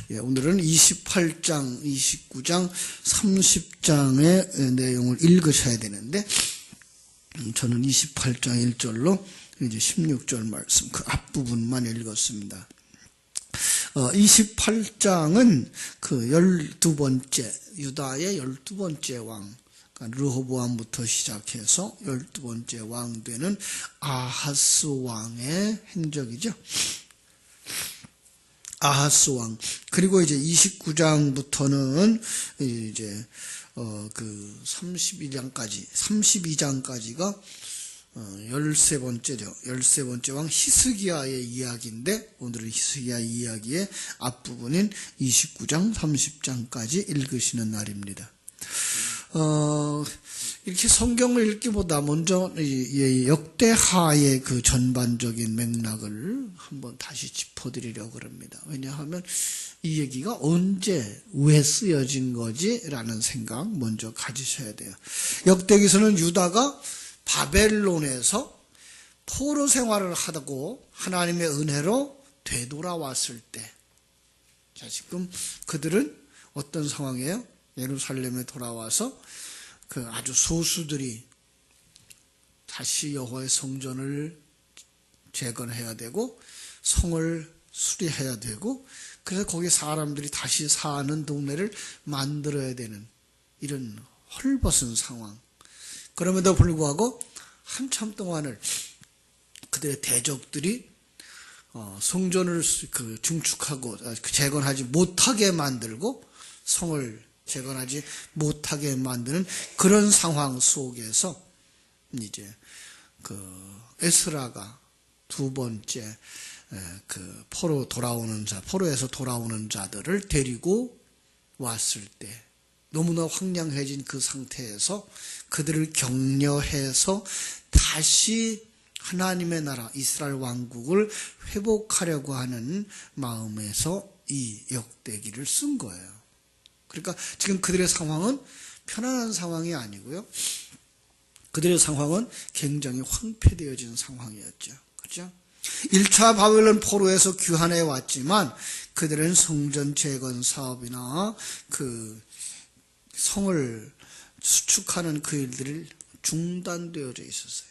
오늘은 28장, 29장, 30장의 내용을 읽으셔야 되는데 저는 28장 1절로 이제 16절 말씀 그 앞부분만 읽었습니다. 28장은 그 12번째 유다의 12번째 왕 그러니까 르호보암부터 시작해서 12번째 왕 되는 아하스 왕의 행적이죠. 아하스 왕. 그리고 이제 29장부터는 이제 그 32장까지가 13번째죠. 13번째 왕 히스기야의 이야기인데 오늘은 히스기야 이야기의 앞부분인 29장, 30장까지 읽으시는 날입니다. 이렇게 성경을 읽기보다 먼저 역대하의 그 전반적인 맥락을 한번 다시 짚어드리려고 합니다. 왜냐하면 이 얘기가 언제 왜 쓰여진 거지라는 생각 먼저 가지셔야 돼요. 역대기서는 유다가 바벨론에서 포로 생활을 하고 하나님의 은혜로 되돌아왔을 때, 자 지금 그들은 어떤 상황이에요? 예루살렘에 돌아와서 그 아주 소수들이 다시 여호와의 성전을 재건해야 되고 성을 수리해야 되고 그래서 거기 사람들이 다시 사는 동네를 만들어야 되는 이런 헐벗은 상황. 그럼에도 불구하고 한참 동안을 그들의 대적들이 성전을 증축하고 재건하지 못하게 만들고 성을 재건하지 못하게 만드는 그런 상황 속에서 이제 그 에스라가 두 번째 그 포로에서 돌아오는 자들을 데리고 왔을 때 너무나 황량해진 그 상태에서 그들을 격려해서 다시 하나님의 나라 이스라엘 왕국을 회복하려고 하는 마음에서 이 역대기를 쓴 거예요. 그러니까 지금 그들의 상황은 편안한 상황이 아니고요. 그들의 상황은 굉장히 황폐되어진 상황이었죠. 그렇죠? 1차 바벨론 포로에서 귀환해 왔지만 그들은 성전 재건 사업이나 그 성을 수축하는 그 일들이 중단되어져 있었어요.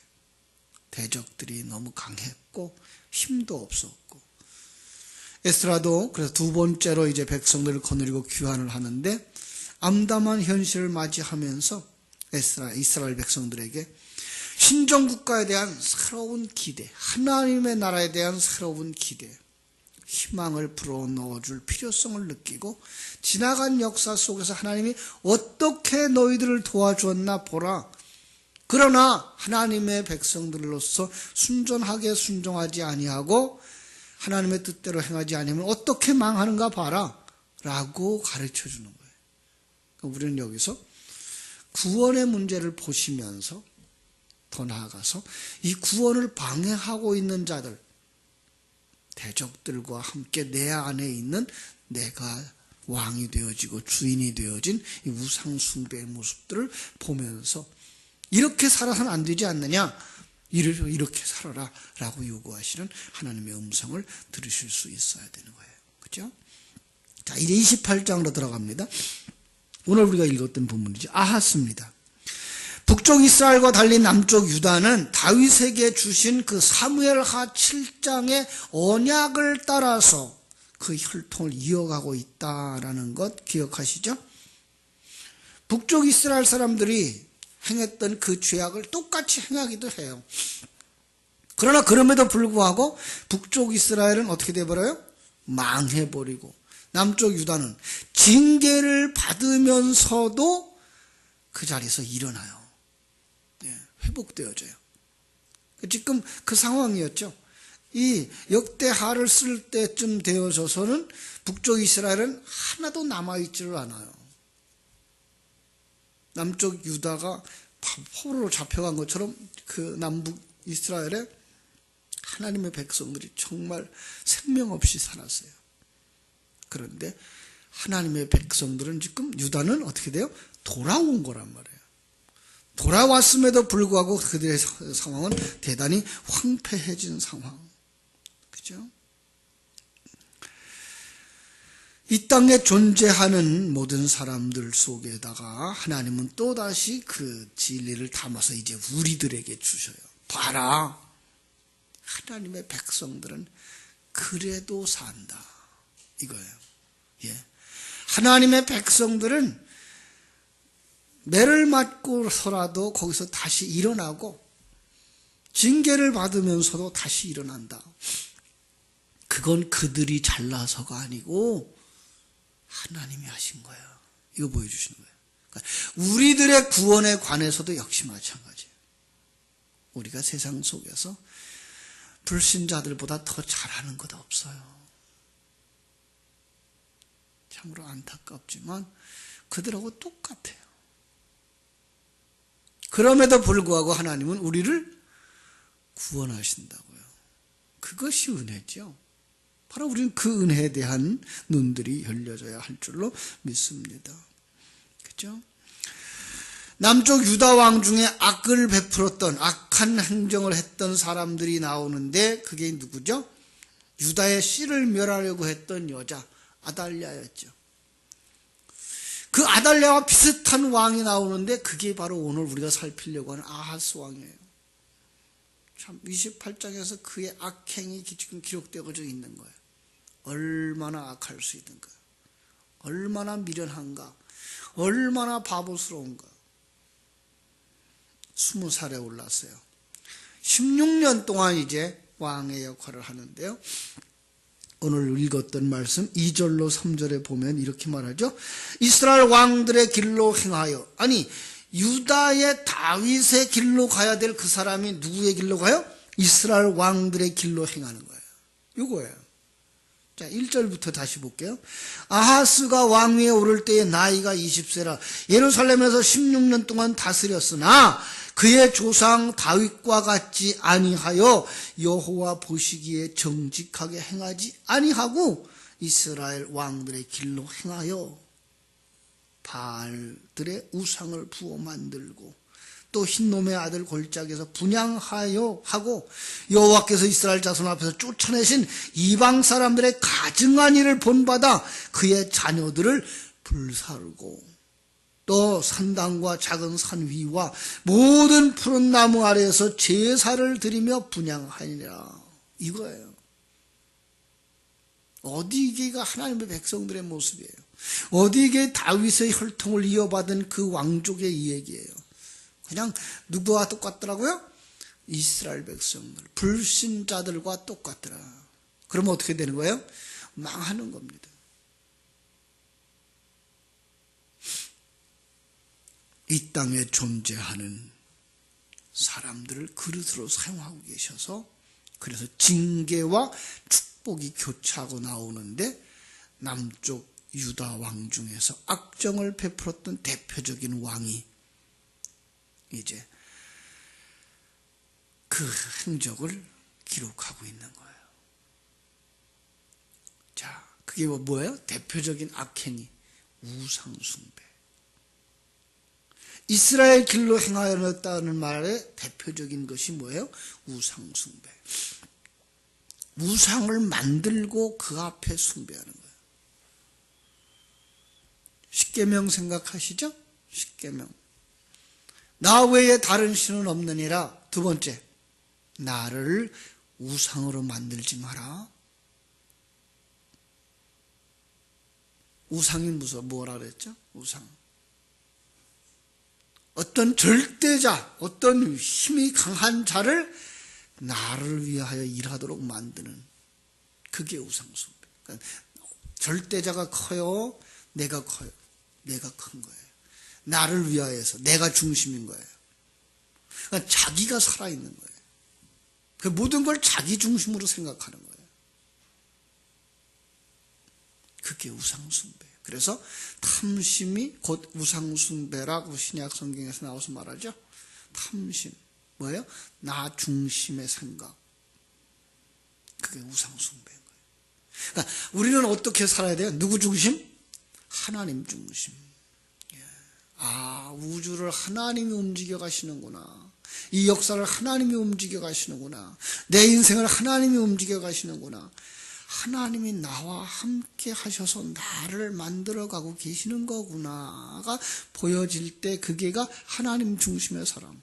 대적들이 너무 강했고 힘도 없었고 에스라도 그래서 두 번째로 이제 백성들을 거느리고 귀환을 하는데 암담한 현실을 맞이하면서 이스라엘 백성들에게 신정국가에 대한 새로운 기대, 하나님의 나라에 대한 새로운 기대, 희망을 불어넣어줄 필요성을 느끼고 지나간 역사 속에서 하나님이 어떻게 너희들을 도와주었나 보라. 그러나 하나님의 백성들로서 순전하게 순종하지 아니하고 하나님의 뜻대로 행하지 않으면 어떻게 망하는가 봐라 라고 가르쳐주는 거예요. 우리는 여기서 구원의 문제를 보시면서 더 나아가서 이 구원을 방해하고 있는 자들, 대적들과 함께 내 안에 있는 내가 왕이 되어지고 주인이 되어진 이 우상 숭배의 모습들을 보면서 이렇게 살아서는 안 되지 않느냐, 이렇게 살아라 라고 요구하시는 하나님의 음성을 들으실 수 있어야 되는 거예요. 그렇죠? 자, 이제 28장으로 들어갑니다. 오늘 우리가 읽었던 본문이죠. 아하스입니다. 북쪽 이스라엘과 달리 남쪽 유다는 다윗에게 주신 그 사무엘하 7장의 언약을 따라서 그 혈통을 이어가고 있다라는 것 기억하시죠? 북쪽 이스라엘 사람들이 행했던 그 죄악을 똑같이 행하기도 해요. 그러나 그럼에도 불구하고 북쪽 이스라엘은 어떻게 돼버려요? 망해버리고 남쪽 유다는 징계를 받으면서도 그 자리에서 일어나요. 회복되어져요. 지금 그 상황이었죠. 이 역대하를 쓸 때쯤 되어져서는 북쪽 이스라엘은 하나도 남아있지를 않아요. 남쪽 유다가 포로로 잡혀간 것처럼 그 남북 이스라엘에 하나님의 백성들이 정말 생명 없이 살았어요. 그런데 하나님의 백성들은 지금 유다는 어떻게 돼요? 돌아온 거란 말이에요. 돌아왔음에도 불구하고 그들의 상황은 대단히 황폐해진 상황. 그죠? 이 땅에 존재하는 모든 사람들 속에다가 하나님은 또다시 그 진리를 담아서 이제 우리들에게 주셔요. 봐라, 하나님의 백성들은 그래도 산다, 이거예요. 예. 하나님의 백성들은 매를 맞고서라도 거기서 다시 일어나고 징계를 받으면서도 다시 일어난다. 그건 그들이 잘나서가 아니고 하나님이 하신 거예요. 이거 보여주시는 거예요. 그러니까 우리들의 구원에 관해서도 역시 마찬가지예요. 우리가 세상 속에서 불신자들보다 더 잘하는 것 없어요. 참으로 안타깝지만 그들하고 똑같아요. 그럼에도 불구하고 하나님은 우리를 구원하신다고요. 그것이 은혜죠. 바로 우리는 그 은혜에 대한 눈들이 열려져야 할 줄로 믿습니다. 그렇죠? 남쪽 유다 왕 중에 악을 베풀었던, 악한 행정을 했던 사람들이 나오는데 그게 누구죠? 유다의 씨를 멸하려고 했던 여자 아달랴였죠. 그 아달랴와 비슷한 왕이 나오는데 그게 바로 오늘 우리가 살피려고 하는 아하스 왕이에요. 참 28장에서 그의 악행이 지금 기록되어져 있는 거예요. 얼마나 악할 수 있는가, 얼마나 미련한가, 얼마나 바보스러운가. 20살에 올랐어요. 16년 동안 이제 왕의 역할을 하는데요. 오늘 읽었던 말씀 2절로 3절에 보면 이렇게 말하죠. 이스라엘 왕들의 길로 행하여, 아니 유다의 다윗의 길로 가야 될 그 사람이 누구의 길로 가요? 이스라엘 왕들의 길로 행하는 거예요. 이거예요. 자, 1절부터 다시 볼게요. 아하스가 왕위에 오를 때에 나이가 20세라 예루살렘에서 16년 동안 다스렸으나 그의 조상 다윗과 같지 아니하여 여호와 보시기에 정직하게 행하지 아니하고 이스라엘 왕들의 길로 행하여 바알들의 우상을 부어 만들고 또 흰놈의 아들 골짜기에서 분향하여 하고 여호와께서 이스라엘 자손 앞에서 쫓아내신 이방 사람들의 가증한 일을 본받아 그의 자녀들을 불사르고 또 산당과 작은 산 위와 모든 푸른 나무 아래에서 제사를 드리며 분향하니라. 이거예요. 어디 이게가 하나님의 백성들의 모습이에요. 어디 이게 다윗의 혈통을 이어받은 그 왕족의 이 얘기예요. 그냥 누구와 똑같더라고요? 이스라엘 백성들, 불신자들과 똑같더라. 그러면 어떻게 되는 거예요? 망하는 겁니다. 이 땅에 존재하는 사람들을 그릇으로 사용하고 계셔서 그래서 징계와 축복이 교차하고 나오는데 남쪽 유다 왕 중에서 악정을 베풀었던 대표적인 왕이 이제 그 행적을 기록하고 있는 거예요. 자, 그게 뭐예요? 대표적인 악행이 우상숭배. 이스라엘 길로 행하였다는 말의 대표적인 것이 뭐예요? 우상숭배. 우상을 만들고 그 앞에 숭배하는 거예요. 십계명 생각하시죠? 십계명. 나 외에 다른 신은 없느니라. 두 번째, 나를 우상으로 만들지 마라. 우상이 뭐라 그랬죠? 우상. 어떤 절대자, 어떤 힘이 강한 자를 나를 위하여 일하도록 만드는 그게 우상숭배. 그러니까 절대자가 커요? 내가 커요? 내가 큰 거예요. 나를 위하여서 내가 중심인 거예요. 그러니까 자기가 살아있는 거예요. 그 모든 걸 자기 중심으로 생각하는 거예요. 그게 우상숭배예요. 그래서 탐심이 곧 우상숭배라고 신약 성경에서 나와서 말하죠. 탐심. 뭐예요? 나 중심의 생각. 그게 우상숭배인 거예요. 그러니까 우리는 어떻게 살아야 돼요? 누구 중심? 하나님 중심. 아, 우주를 하나님이 움직여 가시는구나. 이 역사를 하나님이 움직여 가시는구나. 내 인생을 하나님이 움직여 가시는구나. 하나님이 나와 함께 하셔서 나를 만들어가고 계시는 거구나가 보여질 때 그게가 하나님 중심의 사람.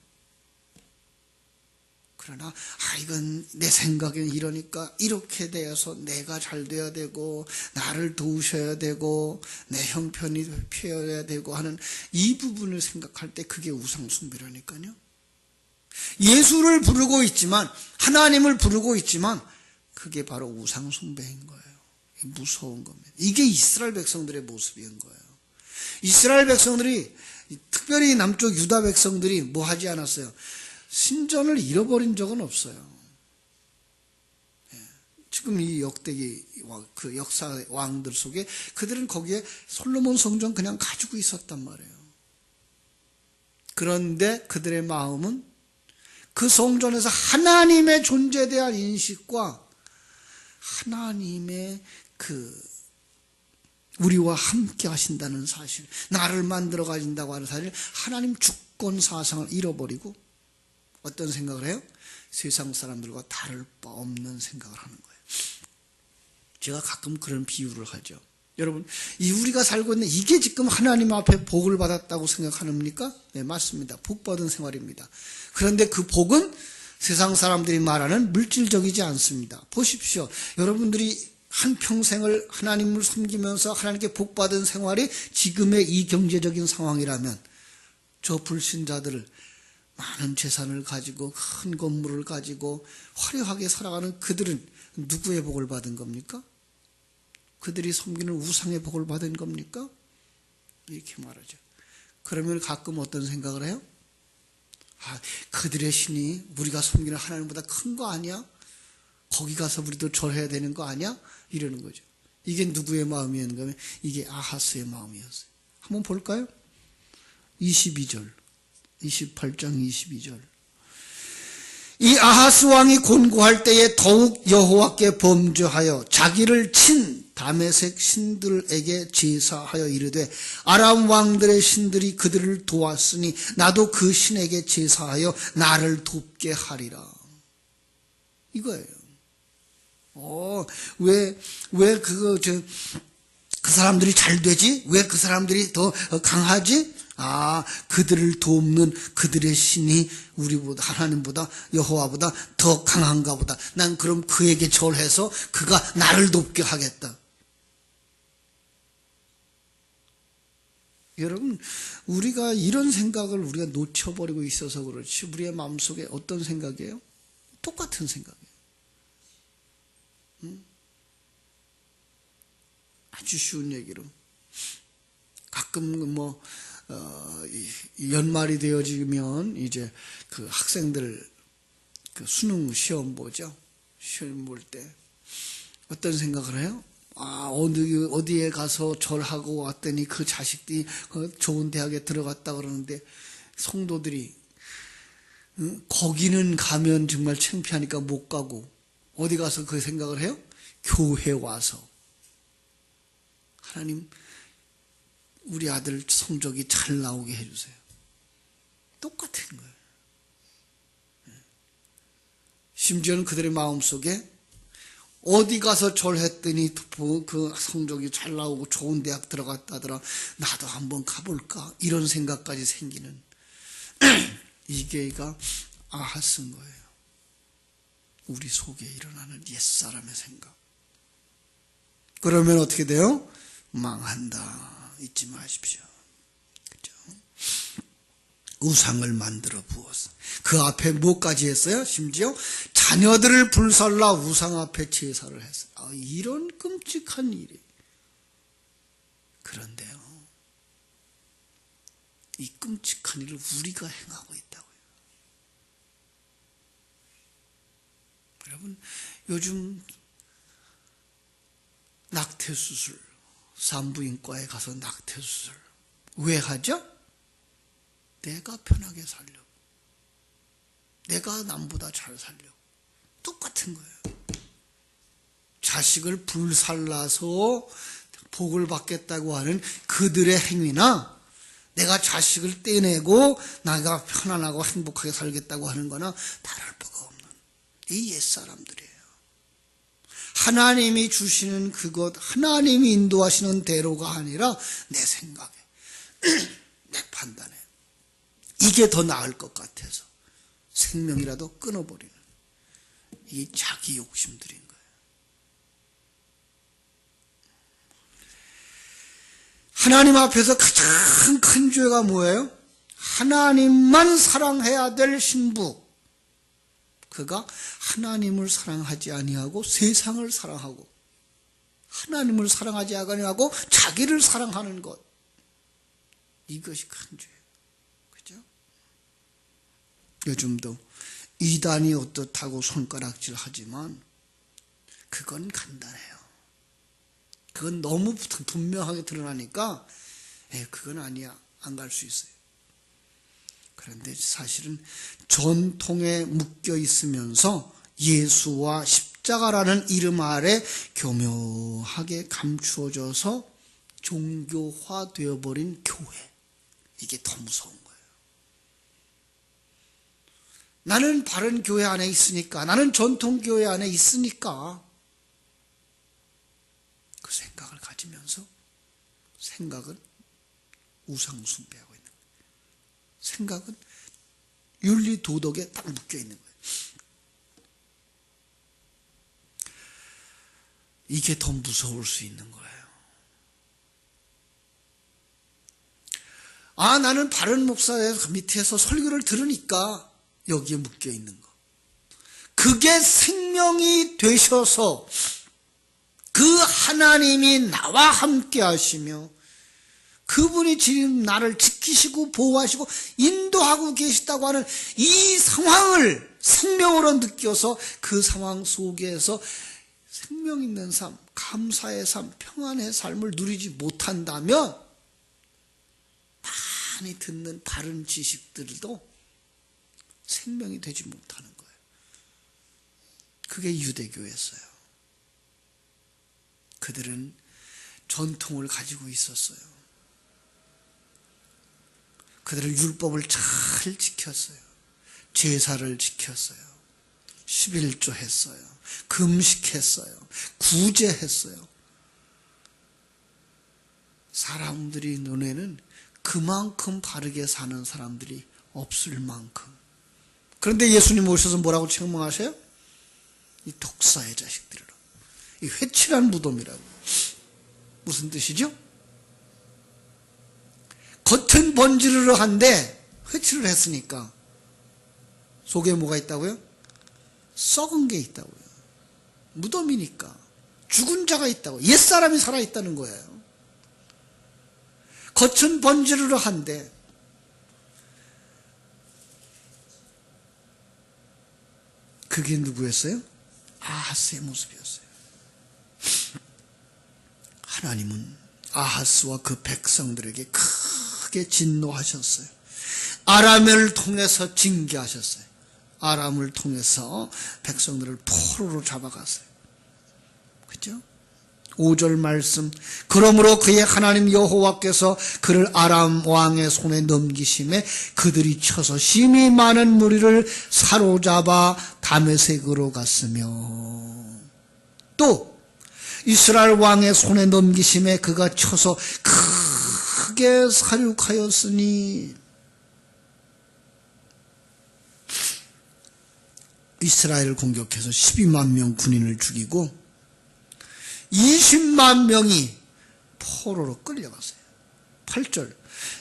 그러나 이건 내 생각엔 이러니까 이렇게 되어서 내가 잘 돼야 되고 나를 도우셔야 되고 내 형편이 피어야 되고 하는 이 부분을 생각할 때 그게 우상숭배라니까요. 예수를 부르고 있지만 하나님을 부르고 있지만 그게 바로 우상숭배인 거예요. 무서운 겁니다. 이게 이스라엘 백성들의 모습인 거예요. 이스라엘 백성들이 특별히 남쪽 유다 백성들이 뭐 하지 않았어요? 신전을 잃어버린 적은 없어요. 지금 이 역대기 그 역사 왕들 속에 그들은 거기에 솔로몬 성전 그냥 가지고 있었단 말이에요. 그런데 그들의 마음은 그 성전에서 하나님의 존재에 대한 인식과 하나님의 우리와 함께 하신다는 사실, 나를 만들어 가신다고 하는 사실, 하나님 주권 사상을 잃어버리고 어떤 생각을 해요? 세상 사람들과 다를 바 없는 생각을 하는 거예요. 제가 가끔 그런 비유를 하죠. 여러분, 우리가 살고 있는 이게 지금 하나님 앞에 복을 받았다고 생각합니까? 네, 맞습니다. 복 받은 생활입니다. 그런데 그 복은 세상 사람들이 말하는 물질적이지 않습니다. 보십시오. 여러분들이 한평생을 하나님을 섬기면서 하나님께 복 받은 생활이 지금의 이 경제적인 상황이라면 저 불신자들을 많은 재산을 가지고 큰 건물을 가지고 화려하게 살아가는 그들은 누구의 복을 받은 겁니까? 그들이 섬기는 우상의 복을 받은 겁니까? 이렇게 말하죠. 그러면 가끔 어떤 생각을 해요? 그들의 신이 우리가 섬기는 하나님보다 큰 거 아니야? 거기 가서 우리도 절해야 되는 거 아니야? 이러는 거죠. 이게 누구의 마음이었는가 하면 이게 아하스의 마음이었어요. 한번 볼까요? 22절. 28장 22절. 이 아하스 왕이 곤고할 때에 더욱 여호와께 범죄하여 자기를 친 다메섹 신들에게 제사하여 이르되 아람 왕들의 신들이 그들을 도왔으니 나도 그 신에게 제사하여 나를 돕게 하리라. 이거예요. 왜 그 사람들이 잘 되지? 왜 그 사람들이 더 강하지? 그들을 돕는 그들의 신이 우리보다, 하나님보다, 여호와보다 더 강한가 보다. 난 그럼 그에게 절해서 그가 나를 돕게 하겠다. 여러분, 우리가 이런 생각을 우리가 놓쳐버리고 있어서 그렇지, 우리의 마음속에 어떤 생각이에요? 똑같은 생각이에요. 아주 쉬운 얘기로. 가끔 연말이 되어지면 이제 그 학생들 그 수능 시험 보죠. 시험 볼 때 어떤 생각을 해요? 어디에 가서 절하고 왔더니 그 자식들이 좋은 대학에 들어갔다 그러는데 성도들이 거기는 가면 정말 창피하니까 못 가고 어디 가서 그 생각을 해요? 교회 와서 하나님 우리 아들 성적이 잘 나오게 해주세요. 똑같은 거예요. 심지어는 그들의 마음속에 어디 가서 절했더니 그 성적이 잘 나오고 좋은 대학 들어갔다더라. 나도 한번 가볼까? 이런 생각까지 생기는 이게가 아하스인 거예요. 우리 속에 일어나는 옛사람의 생각. 그러면 어떻게 돼요? 망한다. 잊지 마십시오. 그죠? 우상을 만들어 부었어. 그 앞에 뭐까지 했어요? 심지어 자녀들을 불살라 우상 앞에 제사를 했어요. 이런 끔찍한 일이. 그런데요, 이 끔찍한 일을 우리가 행하고 있다고요. 여러분, 요즘 낙태수술, 산부인과에 가서 낙태수술 왜 하죠? 내가 편하게 살려고, 내가 남보다 잘 살려고. 똑같은 거예요. 자식을 불살라서 복을 받겠다고 하는 그들의 행위나 내가 자식을 떼내고 내가 편안하고 행복하게 살겠다고 하는 거나 다를 바가 없는 이 옛사람들이에요. 하나님이 주시는 그것, 하나님이 인도하시는 대로가 아니라 내 생각에, 내 판단에 이게 더 나을 것 같아서 생명이라도 끊어버리는, 이게 자기 욕심들인 거예요. 하나님 앞에서 가장 큰 죄가 뭐예요? 하나님만 사랑해야 될 신부, 그가 하나님을 사랑하지 아니하고 세상을 사랑하고 하나님을 사랑하지 아니하고 자기를 사랑하는 것, 이것이 큰 죄예요. 그죠? 요즘도 이단이 어떻다고 손가락질 하지만 그건 간단해요. 그건 너무 분명하게 드러나니까 그건 아니야, 안 갈 수 있어요. 그런데 사실은 전통에 묶여 있으면서 예수와 십자가라는 이름 아래 교묘하게 감추어져서 종교화되어 버린 교회, 이게 더 무서운 거예요. 나는 바른 교회 안에 있으니까, 나는 전통 교회 안에 있으니까, 그 생각을 가지면서 생각은 우상 숭배하고 있는 거예요. 생각은 윤리 도덕에 딱 묶여 있는 거예요. 이게 더 무서울 수 있는 거예요. 아, 나는 바른 목사의 밑에서 설교를 들으니까 여기에 묶여 있는 거. 그게 생명이 되셔서 그 하나님이 나와 함께 하시며 그분이 지금 나를 지키시고 보호하시고 인도하고 계시다고 하는 이 상황을 생명으로 느껴서 그 상황 속에서 생명 있는 삶, 감사의 삶, 평안의 삶을 누리지 못한다면 많이 듣는 바른 지식들도 생명이 되지 못하는 거예요. 그게 유대교였어요. 그들은 전통을 가지고 있었어요. 그들은 율법을 잘 지켰어요. 제사를 지켰어요. 11조 했어요. 금식했어요. 구제했어요. 사람들이 눈에는 그만큼 바르게 사는 사람들이 없을 만큼. 그런데 예수님 오셔서 뭐라고 책망하세요? 이 독사의 자식들이라고. 이 회칠한 무덤이라고. 무슨 뜻이죠? 겉은 번지르르한데 회칠을 했으니까 속에 뭐가 있다고요? 썩은 게 있다고요. 무덤이니까 죽은 자가 있다고, 옛사람이 살아있다는 거예요. 겉은 번지르르한데 그게 누구였어요? 아하스의 모습이었어요. 하나님은 아하스와 그 백성들에게 크게 진노하셨어요. 아람을 통해서 징계하셨어요. 아람을 통해서 백성들을 포로로 잡아갔어요. 그죠? 5절 말씀, 그러므로 그의 하나님 여호와께서 그를 아람 왕의 손에 넘기심에 그들이 쳐서 심히 많은 무리를 사로잡아 다메섹으로 갔으며, 또 이스라엘 왕의 손에 넘기심에 그가 쳐서 크게 사륙하였으니, 이스라엘을 공격해서 12만 명 군인을 죽이고 20만 명이 포로로 끌려갔어요. 8절,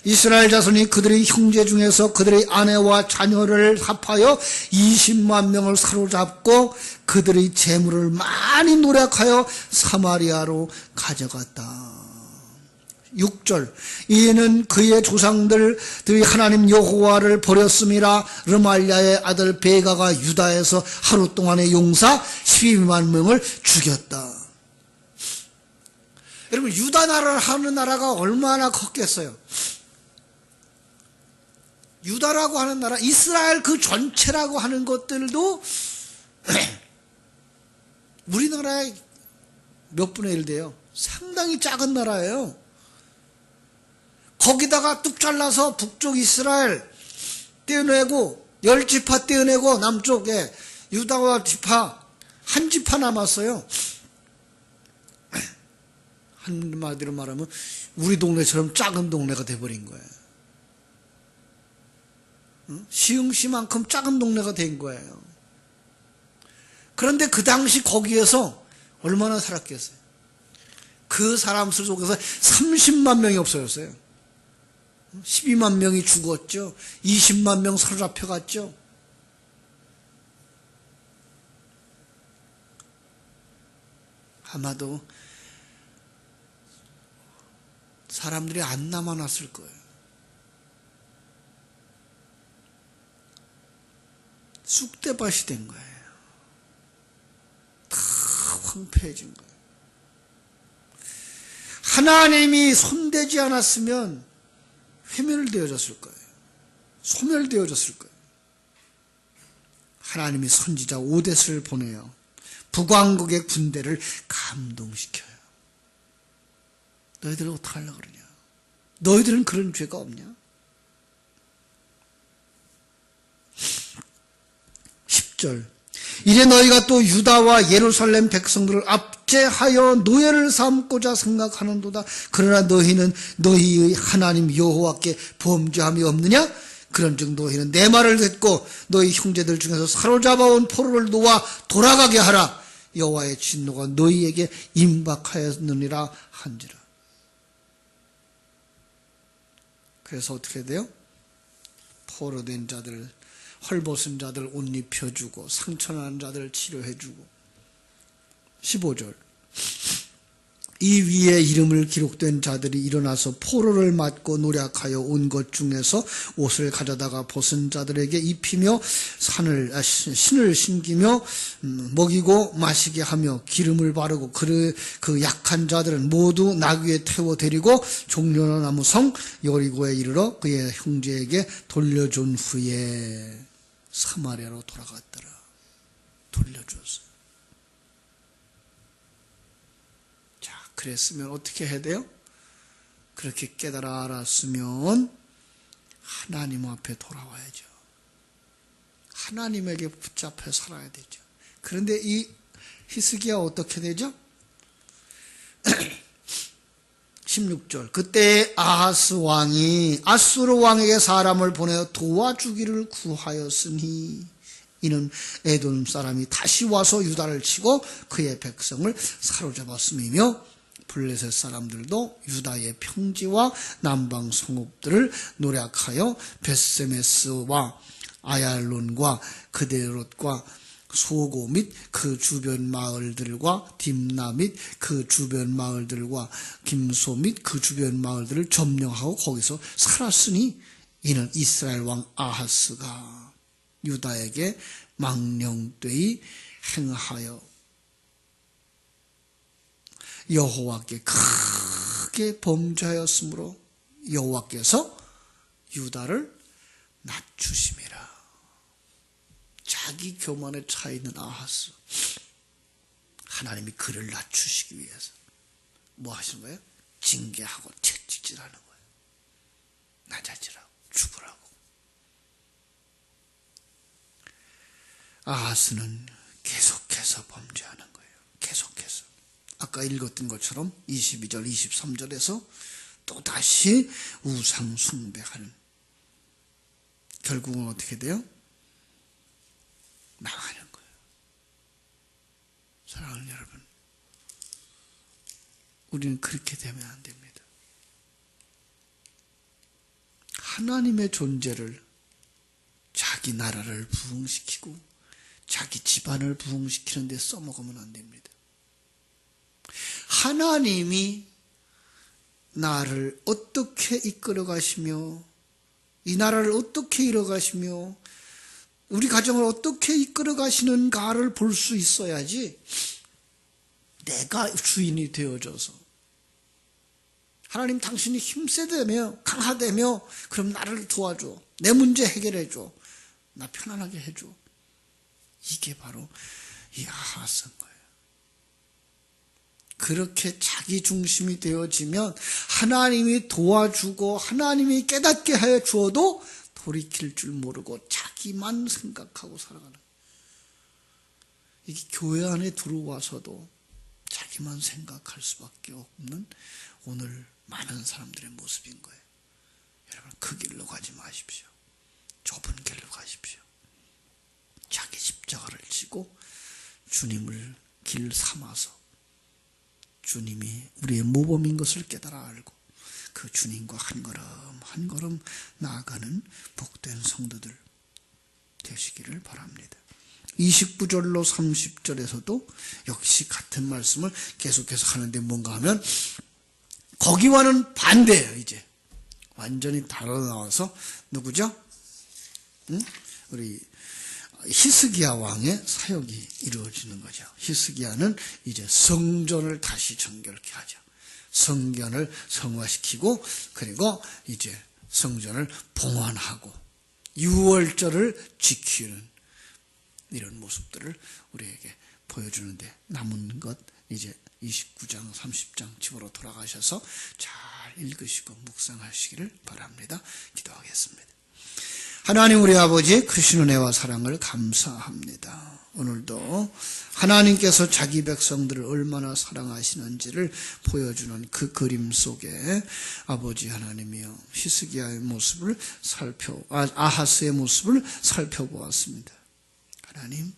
이스라엘 자손이 그들의 형제 중에서 그들의 아내와 자녀를 합하여 20만 명을 사로잡고 그들의 재물을 많이 노력하여 사마리아로 가져갔다. 6절, 이는 그의 조상들이 하나님 여호와를 버렸음이라. 르말야의 아들 베가가 유다에서 하루 동안의 용사 12만 명을 죽였다. 여러분, 유다 나라를 하는 나라가 얼마나 컸겠어요? 유다라고 하는 나라, 이스라엘 그 전체라고 하는 것들도 우리나라의 몇 분의 1 돼요? 상당히 작은 나라예요. 거기다가 뚝 잘라서 북쪽 이스라엘 떼어내고 10지파 떼어내고 남쪽에 유다와 지파 한 지파 남았어요. 한마디로 말하면 우리 동네처럼 작은 동네가 돼버린 거예요. 시흥시만큼 작은 동네가 된 거예요. 그런데 그 당시 거기에서 얼마나 살았겠어요? 그 사람 수 속에서 30만 명이 없어졌어요. 12만 명이 죽었죠. 20만 명 사로잡혀갔죠. 아마도 사람들이 안 남아났을 거예요. 쑥대밭이 된 거예요. 다 황폐해진 거예요. 하나님이 손대지 않았으면 회멸되어졌을 거예요. 소멸되어졌을 거예요. 하나님이 선지자 오뎃을 보내요. 북왕국의 군대를 감동시켜요. 너희들은 어떻게 하려고 그러냐? 너희들은 그런 죄가 없냐? 10절 이제 너희가 또 유다와 예루살렘 백성들을 압제하여 노예를 삼고자 생각하는도다. 그러나 너희는 너희의 하나님 여호와께 범죄함이 없느냐? 그런즉 너희는 내 말을 듣고 너희 형제들 중에서 사로잡아온 포로를 놓아 돌아가게 하라. 여호와의 진노가 너희에게 임박하였느니라 한지라. 그래서 어떻게 돼요? 포로된 자들, 헐벗은 자들 옷 입혀주고 상처난 자들 치료해주고. 15절 이 위에 이름을 기록된 자들이 일어나서 포로를 맞고 노략하여 온 것 중에서 옷을 가져다가 벗은 자들에게 입히며 신을 신기며 먹이고 마시게 하며 기름을 바르고 그 약한 자들은 모두 나귀에 태워 데리고 종려나무 성 여리고에 이르러 그의 형제에게 돌려준 후에 사마리아로 돌아갔더라. 돌려줬어요. 그랬으면 어떻게 해야 돼요? 그렇게 깨달아 알았으면 하나님 앞에 돌아와야죠. 하나님에게 붙잡혀 살아야 되죠. 그런데 이 히스기야 어떻게 되죠? 16절 그때 아하스 왕이 아수르 왕에게 사람을 보내어 도와주기를 구하였으니 이는 에돔 사람이 다시 와서 유다를 치고 그의 백성을 사로잡았음이며 블레셋 사람들도 유다의 평지와 남방 성읍들을 노략하여 벳세메스와 아얄론과 그데롯과 소고 및 그 주변 마을들과 딥나 및 그 주변 마을들과 김소 및 그 주변 마을들을 점령하고 거기서 살았으니 이는 이스라엘 왕 아하스가 유다에게 망령되이 행하여 여호와께 크게 범죄하였으므로 여호와께서 유다를 낮추심이라. 자기 교만에 차 있는 아하스, 하나님이 그를 낮추시기 위해서 뭐 하시는 거예요? 징계하고 채찍질하는 거예요. 낮아지라고, 죽으라고. 아하스는 계속해서 범죄하는 거예요. 계속해서. 아까 읽었던 것처럼 22절, 23절에서 또다시 우상 숭배하는. 결국은 어떻게 돼요? 망하는 거예요. 사랑하는 여러분, 우리는 그렇게 되면 안 됩니다. 하나님의 존재를 자기 나라를 부흥시키고 자기 집안을 부흥시키는 데 써먹으면 안 됩니다. 하나님이 나를 어떻게 이끌어 가시며 이 나라를 어떻게 이끌어 가시며 우리 가정을 어떻게 이끌어 가시는가를 볼 수 있어야지 내가 주인이 되어져서 하나님 당신이 힘세다며 강하다며 그럼 나를 도와줘. 내 문제 해결해줘. 나 편안하게 해줘. 이게 바로 이 아하스인 거예요. 그렇게 자기 중심이 되어지면 하나님이 도와주고 하나님이 깨닫게 하여 주어도 돌이킬 줄 모르고 자기만 생각하고 살아가는. 이게 교회 안에 들어와서도 자기만 생각할 수밖에 없는 오늘 많은 사람들의 모습인 거예요. 여러분, 그 길로 가지 마십시오. 좁은 길로 가십시오. 자기 십자가를 지고 주님을 길 삼아서 주님이 우리의 모범인 것을 깨달아 알고 그 주님과 한 걸음 한 걸음 나아가는 복된 성도들 되시기를 바랍니다. 29절로 30절에서도 역시 같은 말씀을 계속해서 하는데 뭔가 하면 거기와는 반대예요. 이제 완전히 달아 나와서 누구죠? 우리 히스기야 왕의 사역이 이루어지는 거죠. 히스기야는 이제 성전을 다시 정결케 하죠. 성전을 성화시키고 그리고 이제 성전을 봉헌하고 유월절을 지키는 이런 모습들을 우리에게 보여주는데 남은 것 이제 29장 30장 집으로 돌아가셔서 잘 읽으시고 묵상하시기를 바랍니다. 기도하겠습니다. 하나님 우리 아버지 크신 은혜와 사랑을 감사합니다. 오늘도 하나님께서 자기 백성들을 얼마나 사랑하시는지를 보여주는 그 그림 속에 아버지 하나님이여 히스기야의 모습을 아하스의 모습을 살펴보았습니다. 하나님,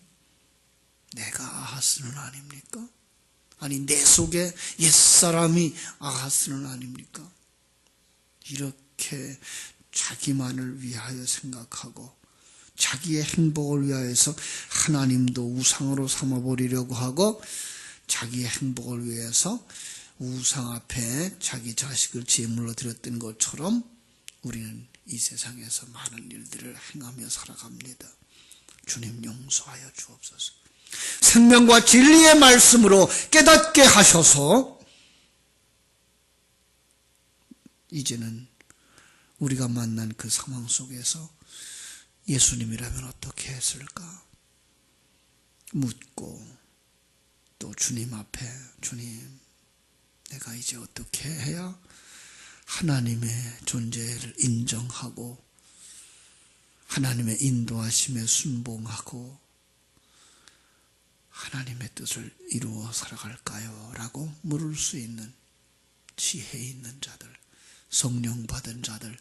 내가 아하스는 아닙니까? 아니 내 속에 옛사람이 아하스는 아닙니까? 이렇게 자기만을 위하여 생각하고 자기의 행복을 위하여서 하나님도 우상으로 삼아버리려고 하고 자기의 행복을 위해서 우상 앞에 자기 자식을 제물로 드렸던 것처럼 우리는 이 세상에서 많은 일들을 행하며 살아갑니다. 주님 용서하여 주옵소서. 생명과 진리의 말씀으로 깨닫게 하셔서 이제는 우리가 만난 그 상황 속에서 예수님이라면 어떻게 했을까 묻고 또 주님 앞에 주님 내가 이제 어떻게 해야 하나님의 존재를 인정하고 하나님의 인도하심에 순종하고 하나님의 뜻을 이루어 살아갈까요? 라고 물을 수 있는 지혜 있는 자들, 성령 받은 자들,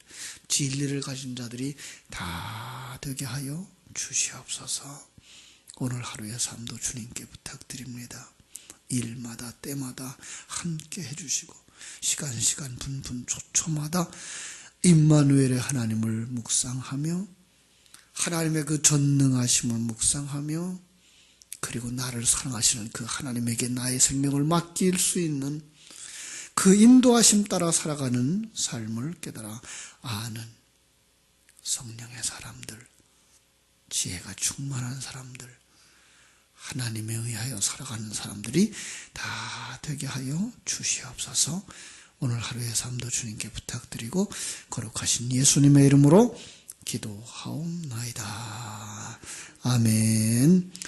진리를 가진 자들이 다 되게 하여 주시옵소서. 오늘 하루의 삶도 주님께 부탁드립니다. 일마다 때마다 함께 해주시고 시간 분분 초초마다 임마누엘의 하나님을 묵상하며 하나님의 그 전능하심을 묵상하며 그리고 나를 사랑하시는 그 하나님에게 나의 생명을 맡길 수 있는 그 인도하심 따라 살아가는 삶을 깨달아 아는 성령의 사람들, 지혜가 충만한 사람들, 하나님에 의하여 살아가는 사람들이 다 되게 하여 주시옵소서. 오늘 하루의 삶도 주님께 부탁드리고 거룩하신 예수님의 이름으로 기도하옵나이다. 아멘.